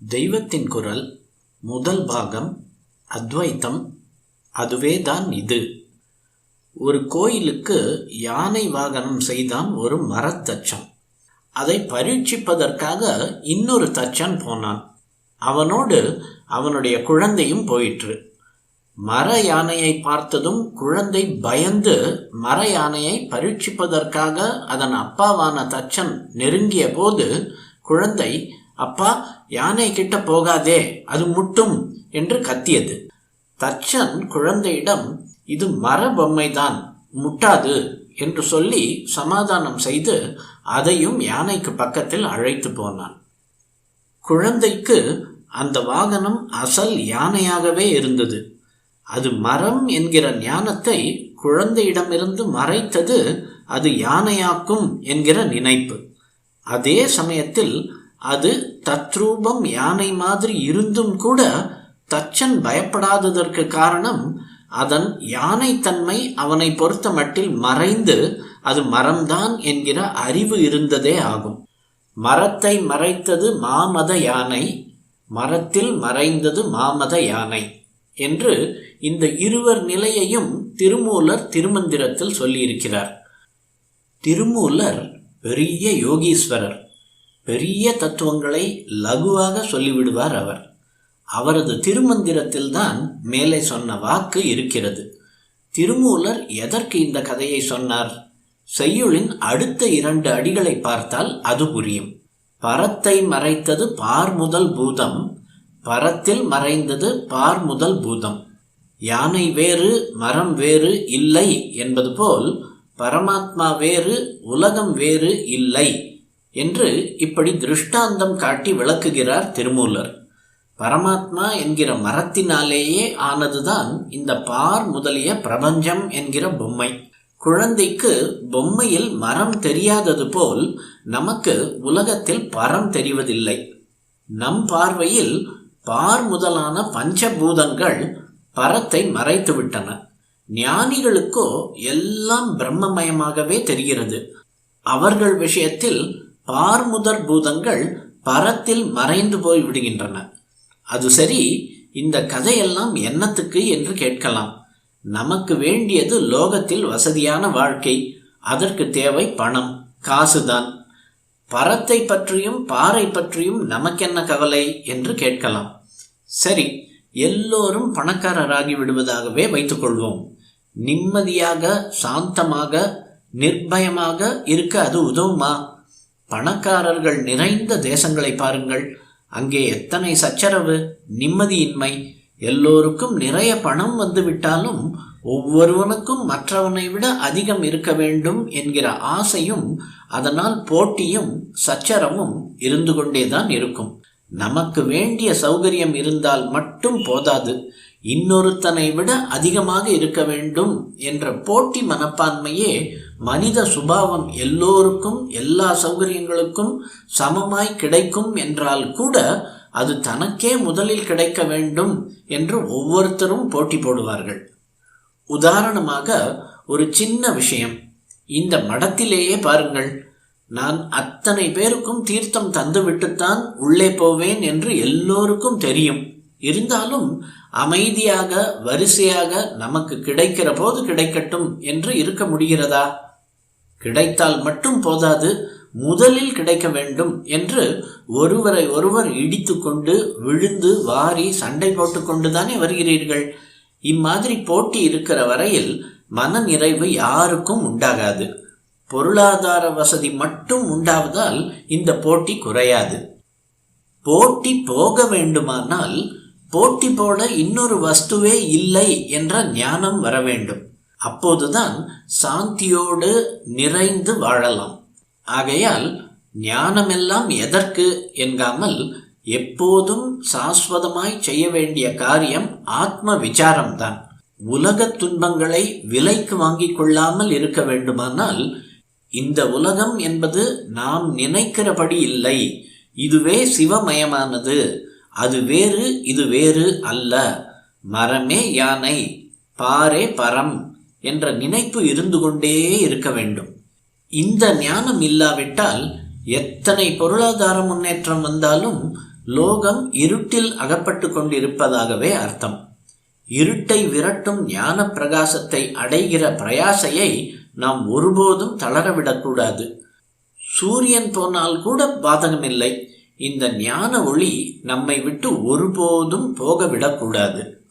தெய்வத்தின் குரல் முதல் பாகம் அத்வைத்தம். அதுவேதான் இது. ஒரு கோயிலுக்கு யானை வாகனம் செய்தான் ஒரு மரத்தச்சன். அதை பரீட்சிப்பதற்காக இன்னொரு தச்சன் போனான். அவனோடு அவனுடைய குழந்தையும் போயிற்று. மர யானையை பார்த்ததும் குழந்தை பயந்து மர யானையை பரீட்சிப்பதற்காக அதன் அப்பாவான தச்சன் நெருங்கிய போது குழந்தை, அப்பா, யானை கிட்ட போகாதே, அது முட்டும் என்று கத்தியது. தச்சன் குழந்தையிடம், இது மர பொம்மைதான், முட்டாது என்று சொல்லி சமாதானம் செய்து அதையும் யானைக்கு பக்கத்தில் அழைத்து போனான். குழந்தைக்கு அந்த வாகனம் அசல் யானையாகவே இருந்தது. அது மரம் என்கிற ஞானத்தை குழந்தையிடமிருந்து மறைத்தது அது யானையாக்கும் என்கிற நினைப்பு. அதே சமயத்தில் அது தத்ரூபம் யானை மாதிரி இருந்தும் கூட தச்சன் பயப்படாததற்கு காரணம் அதன் யானை தன்மை அவனை பொறுத்த மட்டில் மறைந்து அது மரம்தான் என்கிற அறிவு இருந்ததே ஆகும். மரத்தை மறைத்தது மாமத யானை, மரத்தில் மறைந்தது மாமத யானை என்று இந்த இருவர் நிலையையும் திருமூலர் திருமந்திரத்தில் சொல்லியிருக்கிறார். திருமூலர் பெரிய யோகீஸ்வரர். பெரிய தத்துவங்களை லகுவாக சொல்லிவிடுவார் அவர். அவரது திருமந்திரத்தில்தான் மேலே சொன்ன வாக்கு இருக்கிறது. திருமூலர் எதற்கு இந்த கதையை சொன்னார்? செய்யுளின் அடுத்த 2 அடிகளை பார்த்தால் அது புரியும். பரத்தை மறைத்தது பார் முதல் பூதம், பரத்தில் மறைந்தது பார் முதல் பூதம். யானை வேறு மரம் வேறு இல்லை என்பது போல் பரமாத்மா வேறு உலகம் வேறு இல்லை என்று இப்படி திருஷ்டாந்தம் காட்டி விளக்குகிறார் திருமூலர். பரமாத்மா என்கிற மரத்தினாலேயே ஆனதுதான் இந்த பார் முதலிய பிரபஞ்சம் என்கிற பொம்மை. குழந்தைக்கு பொம்மையில் மரம் தெரியாதது போல் நமக்கு உலகத்தில் பரம் தெரிவதில்லை. நம் பார்வையில் பார் முதலான பஞ்சபூதங்கள் பரத்தை மறைத்துவிட்டன. ஞானிகளுக்கோ எல்லாம் பிரம்மமயமாகவே தெரிகிறது. அவர்கள் விஷயத்தில் பார் முதற் பூதங்கள் பரத்தில் மறைந்து போய் விடுகின்றன. அது சரி, இந்த கதையெல்லாம் என்னத்துக்கு என்று கேட்கலாம். நமக்கு வேண்டியது லோகத்தில் வசதியான வாழ்க்கை. அதற்கு தேவை பணம், காசுதான். பரத்தை பற்றியும் பாறை பற்றியும் நமக்கென்ன கவலை என்று கேட்கலாம். சரி, எல்லோரும் பணக்காரராகி விடுவதாகவே வைத்துக்கொள்வோம். நிம்மதியாக சாந்தமாக நிர்பயமாக இருக்க அது உதவுமா? பணக்காரர்கள் நிறைந்த தேசங்களை பாருங்கள். அங்கே எத்தனை சச்சரவு, நிம்மதியின்மை. எல்லோருக்கும் நிறைய பணம் வந்துவிட்டாலும் ஒவ்வொருவனுக்கும் மற்றவனை விட அதிகம் இருக்க வேண்டும் என்கிற ஆசையும் அதனால் போட்டியும் சச்சரவும் இருந்து கொண்டேதான் இருக்கும். நமக்கு வேண்டிய சௌகரியம் இருந்தால் மட்டும் போதாது, இன்னொருத்தனை விட அதிகமாக இருக்க வேண்டும் என்ற போட்டி மனப்பான்மையே மனித சுபாவம். எல்லோருக்கும் எல்லா சௌகரியங்களுக்கும் சமமாய் கிடைக்கும் என்றால் கூட அது தனக்கே முதலில் கிடைக்க வேண்டும் என்று ஒவ்வொருத்தரும் போட்டி போடுவார்கள். உதாரணமாக ஒரு சின்ன விஷயம், இந்த மடத்திலேயே பாருங்கள். நான் அத்தனை பேருக்கும் தீர்த்தம் தந்துவிட்டுத்தான் உள்ளே போவேன் என்று எல்லோருக்கும் தெரியும். இருந்தாலும் அமைதியாக வரிசையாக நமக்கு கிடைக்கிற போது கிடைக்கட்டும் என்று இருக்க முடிகிறதா? கிடைத்தால் மட்டும் போதாது, முதலில் கிடைக்க வேண்டும் என்று ஒருவரை ஒருவர் இடித்து கொண்டு விழுந்து வாரி சண்டை போட்டு கொண்டுதானே வருகிறீர்கள். இம்மாதிரி போட்டி இருக்கிற வரையில் மன நிறைவு யாருக்கும் உண்டாகாது. பொருளாதார வசதி மட்டும் உண்டாவதால் இந்த போட்டி குறையாது. போட்டி போக வேண்டுமானால் போட்டி போட இன்னொரு வஸ்துவே இல்லை என்ற ஞானம் வர வேண்டும். அப்போதுதான் சாந்தியோடு நிறைந்து வாழலாம். ஆகையால் ஞானமெல்லாம் எதற்கு என்காமல் எப்போதும் சாஸ்வதமாய் செய்ய வேண்டிய காரியம் ஆத்ம விசாரம்தான். உலக துன்பங்களை விலைக்கு வாங்கிக் கொள்ளாமல் இருக்க வேண்டுமானால் இந்த உலகம் என்பது நாம் நினைக்கிறபடி இல்லை. இதுவே சிவமயமானது. அது வேறு, இது வேறு அல்ல. மரமே யானை, பாரே பரம் என்ற நினைப்பு இருந்து கொண்டே இருக்க வேண்டும். இந்த ஞானம் இல்லாவிட்டால் எத்தனை பொருளாதார முன்னேற்றம் வந்தாலும் லோகம் இருட்டில் அகப்பட்டு கொண்டிருப்பதாகவே அர்த்தம். இருட்டை விரட்டும் ஞான பிரகாசத்தை அடைகிற பிரயாசையை நாம் ஒருபோதும் தளரவிடக்கூடாது. சூரியன் போனால் கூட பாதகமில்லை. இந்த ஞான ஒளி நம்மை விட்டு ஒருபோதும் போக விடக்கூடாது.